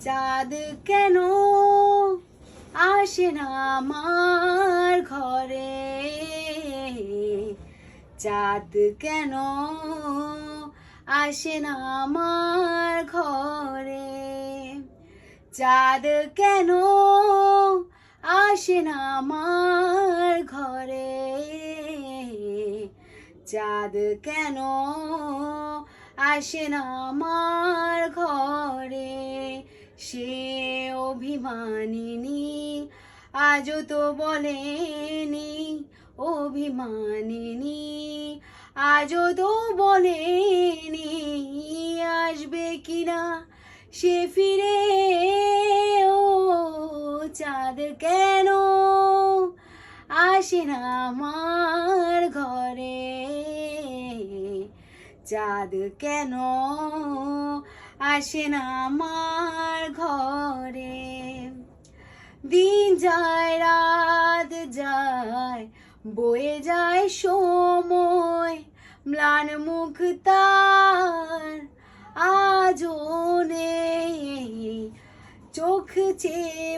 চাঁদ কেন আসে না আমার ঘরে, চাঁদ কেন আসে না আমার ঘরে, চাঁদ কেন আসে না আমার ঘরে, চাঁদ কেন আসে না আমার ঘরে। সে অভিমানিনী আজও তো বলেনি, অভিমানিনী আজও তো বলেনি আসবে কিনা সে ফিরে। ও চাঁদ কেন আসে না আমার ঘরে, চাঁদ কেন আসে না আমার ঘরে। দিন যায় রাত যায় বয়ে যায় সময়, ম্লান মুখ তার আজও নেই, চোখ চেয়ে